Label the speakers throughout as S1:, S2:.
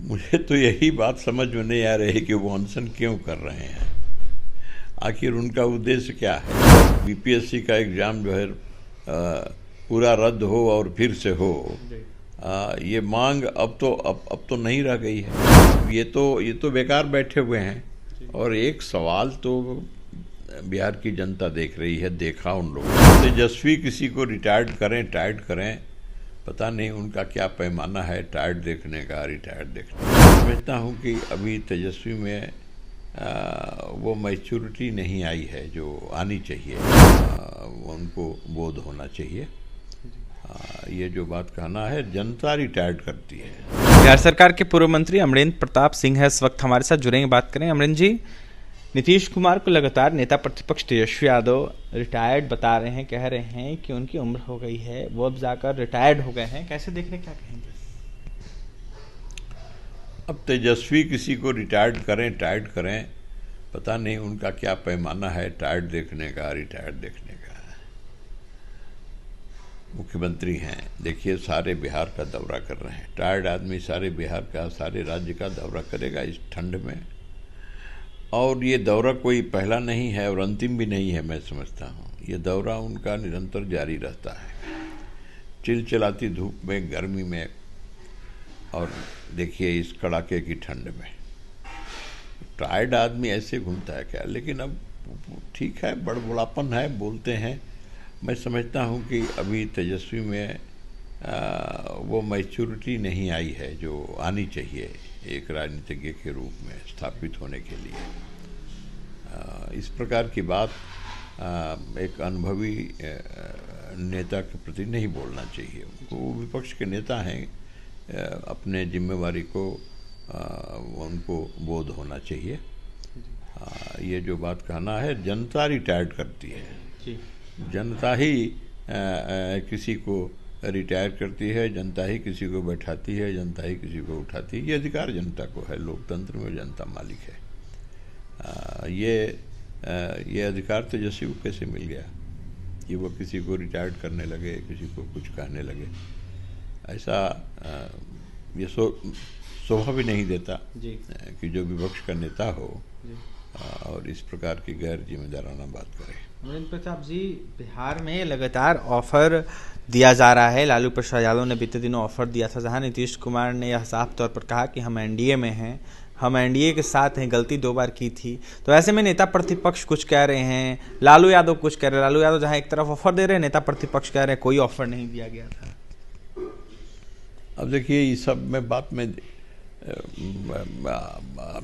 S1: मुझे तो यही बात समझ में नहीं आ रही कि वो अनशन क्यों कर रहे हैं। आखिर उनका उद्देश्य क्या है। बीपीएससी का एग्ज़ाम जो है पूरा रद्द हो और फिर से हो, ये मांग अब तो नहीं रह गई है। ये तो बेकार बैठे हुए हैं। और एक सवाल तो बिहार की जनता देख रही है, देखा उन लोगों। तेजस्वी किसी को रिटायर्ड करें, पता नहीं उनका क्या पैमाना है टायर्ड देखने का, रिटायर्ड देखने का। समझता हूँ कि अभी तेजस्वी में वो मैच्योरिटी नहीं आई है जो आनी चाहिए। उनको बोध होना चाहिए। ये जो बात कहना है, जनता रिटायर्ड करती है।
S2: बिहार सरकार के पूर्व मंत्री अमरेंद्र प्रताप सिंह है इस वक्त हमारे साथ जुड़ेंगे, बात करें। अमरेंद्र जी, नीतीश कुमार को लगातार नेता प्रतिपक्ष तेजस्वी यादव रिटायर्ड बता रहे हैं, कह रहे हैं कि उनकी उम्र हो गई है, वो अब जाकर रिटायर्ड हो गए हैं। कैसे देख रहे, क्या कहेंगे?
S1: अब तेजस्वी किसी को रिटायर्ड करें, पता नहीं उनका क्या पैमाना है टायर्ड देखने का, रिटायर्ड देखने का। मुख्यमंत्री हैं, देखिए सारे बिहार का दौरा कर रहे हैं। टायर्ड आदमी सारे बिहार का, सारे राज्य का दौरा करेगा इस ठंड में। और ये दौरा कोई पहला नहीं है और अंतिम भी नहीं है। मैं समझता हूँ ये दौरा उनका निरंतर जारी रहता है, चिलचिलाती धूप में, गर्मी में, और देखिए इस कड़ाके की ठंड में। टायर्ड आदमी ऐसे घूमता है क्या? लेकिन अब ठीक है, बड़बड़ापन है, बोलते हैं। मैं समझता हूँ कि अभी तेजस्वी में वो मैच्योरिटी नहीं आई है जो आनी चाहिए एक राजनीतिज्ञ के रूप में स्थापित होने के लिए। इस प्रकार की बात एक अनुभवी नेता के प्रति नहीं बोलना चाहिए। उनको, वो विपक्ष के नेता हैं, अपने जिम्मेवारी को उनको बोध होना चाहिए। ये जो बात कहना है, जनता रिटायर्ड करती है। जनता ही किसी को रिटायर करती है, जनता ही किसी को बैठाती है, जनता ही किसी को उठाती है। ये अधिकार जनता को है। लोकतंत्र में जनता मालिक है। ये अधिकार तेजस्वी को कैसे मिल गया कि वो किसी को रिटायर्ड करने लगे, किसी को कुछ कहने लगे? ऐसा ये शोभा भी नहीं देता कि जो विपक्ष का नेता हो और इस प्रकार की गैर जिम्मेदाराना बात करे।
S2: अमरेंद्र प्रताप जी, बिहार में लगातार ऑफर दिया जा रहा है। लालू प्रसाद यादव ने बीते दिनों ऑफर दिया था, जहां नीतीश कुमार ने यह साफ तौर पर कहा कि हम एनडीए में हैं, हम एनडीए के साथ हैं, गलती 2 बार की थी। तो ऐसे में नेता प्रतिपक्ष कुछ कह रहे हैं, लालू यादव कुछ कह रहे हैं। लालू यादव जहां एक तरफ ऑफर दे रहे हैं, नेता प्रतिपक्ष कह रहे हैं कोई ऑफर नहीं दिया गया था।
S1: अब देखिए, इस सब में बात में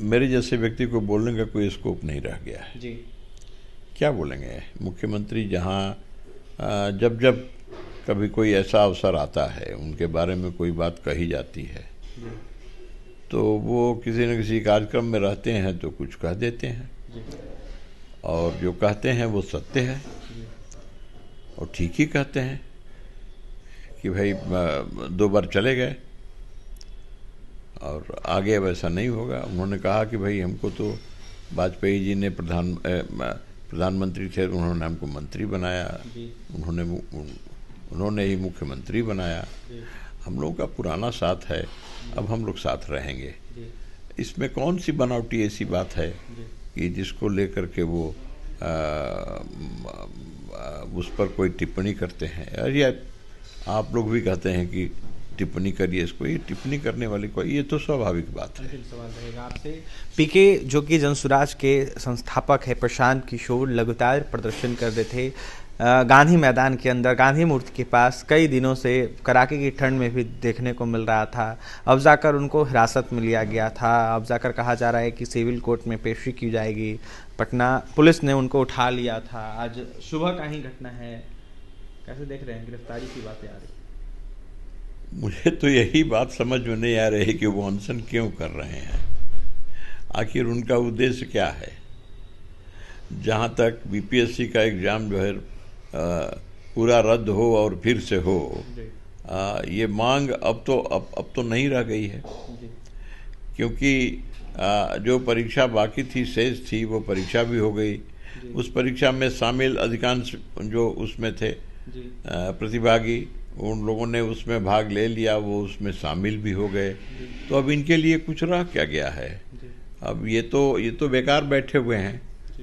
S1: मेरे जैसे व्यक्ति को बोलने का कोई स्कोप नहीं रह गया है
S2: जी।
S1: क्या बोलेंगे? मुख्यमंत्री जहाँ जब कभी कोई ऐसा अवसर आता है, उनके बारे में कोई बात कही जाती है, तो वो किसी न किसी कार्यक्रम में रहते हैं तो कुछ कह देते हैं, और जो कहते हैं वो सत्य है और ठीक ही कहते हैं कि भाई 2 बार चले गए और आगे वैसा नहीं होगा। उन्होंने कहा कि भाई हमको तो वाजपेयी जी ने प्रधानमंत्री थे, उन्होंने हमको मंत्री बनाया, उन्होंने ही मुख्यमंत्री बनाया। हम लोगों का पुराना साथ है, अब हम लोग साथ रहेंगे। इसमें कौन सी बनावटी ऐसी बात है कि जिसको लेकर के वो उस पर कोई टिप्पणी करते हैं? अरे आप लोग भी कहते हैं कि टिप्पणी करिए इसको। ये टिप्पणी करने वाली कोई, ये तो स्वाभाविक बात है।
S2: सवाल रहेगा आपसे। पीके, जो कि जनसुराज के संस्थापक है, प्रशांत किशोर लगातार प्रदर्शन कर रहे थे गांधी मैदान के अंदर, गांधी मूर्ति के पास। कई दिनों से कड़ाके की ठंड में भी देखने को मिल रहा था। अब जाकर उनको हिरासत में लिया गया था। अब जाकर कहा जा रहा है कि सिविल कोर्ट में पेशी की जाएगी। पटना पुलिस ने उनको उठा लिया था। आज सुबह का ही घटना है। कैसे देख रहे हैं, गिरफ्तारी की बातें आ रही?
S1: मुझे तो यही बात समझ में नहीं आ रही कि वो अनशन क्यों कर रहे हैं। आखिर उनका उद्देश्य क्या है। जहाँ तक बीपीएससी का एग्ज़ाम जो है पूरा रद्द हो और फिर से हो, ये मांग अब तो नहीं रह गई है। क्योंकि जो परीक्षा बाकी थी, शेष थी, वो परीक्षा भी हो गई। उस परीक्षा में शामिल अधिकांश जो उसमें थे प्रतिभागी, उन लोगों ने उसमें भाग ले लिया, वो उसमें शामिल भी हो गए, तो अब इनके लिए कुछ रह क्या गया है? अब ये तो बेकार बैठे हुए हैं।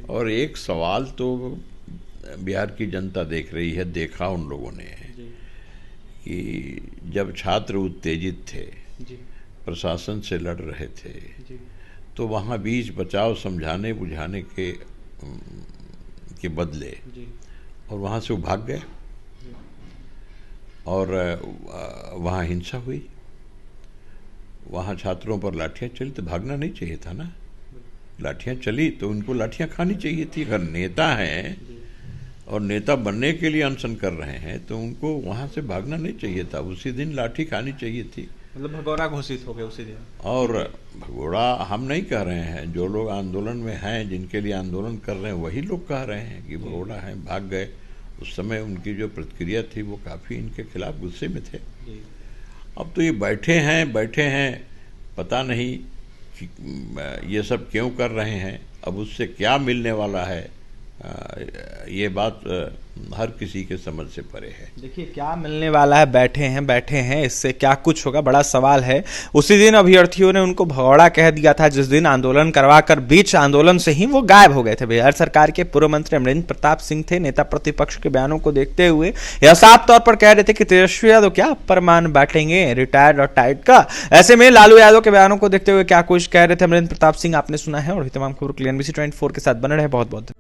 S1: और एक सवाल तो बिहार की जनता देख रही है, देखा उन लोगों ने कि जब छात्र उत्तेजित थे, प्रशासन से लड़ रहे थे, तो वहाँ बीच बचाव समझाने बुझाने के बदले और वहाँ से वो भाग गए और वहाँ हिंसा हुई, वहाँ छात्रों पर लाठियाँ चली। तो भागना नहीं चाहिए था ना, लाठियाँ चली तो उनको लाठियाँ खानी चाहिए थी। अगर नेता हैं और नेता बनने के लिए अनशन कर रहे हैं तो उनको वहाँ से भागना नहीं चाहिए था, उसी दिन लाठी खानी चाहिए थी।
S2: मतलब भगोड़ा घोषित हो गया उसी दिन।
S1: और भगोड़ा हम नहीं कह रहे हैं, जो लोग आंदोलन में हैं, जिनके लिए आंदोलन कर रहे हैं, वही लोग कह रहे हैं कि भगोड़ा है, भाग गए। उस समय उनकी जो प्रतिक्रिया थी वो काफ़ी इनके खिलाफ गुस्से में थे। अब तो ये बैठे हैं, पता नहीं कि ये सब क्यों कर रहे हैं, अब उससे क्या मिलने वाला है, ये बात हर किसी के समझ से परे है।
S2: देखिए क्या मिलने वाला है, बैठे हैं, इससे क्या कुछ होगा, बड़ा सवाल है। उसी दिन अभ्यर्थियों ने उनको भगौड़ा कह दिया था, जिस दिन आंदोलन करवाकर बीच आंदोलन से ही वो गायब हो गए थे। बिहार सरकार के पूर्व मंत्री अमरेंद्र प्रताप सिंह थे। नेता प्रतिपक्ष के बयानों को देखते हुए यह साफ तौर पर कह रहे थे कि तेजस्वी यादव क्या परमान बांटेंगे रिटायर्ड और टाइट का। ऐसे में लालू यादव के बयानों को देखते हुए क्या कुछ कह रहे थे अमरेंद्र प्रताप सिंह, आपने सुना है। और तमाम खबर के लिए NBC 24 के साथ बने रहे। बहुत बहुत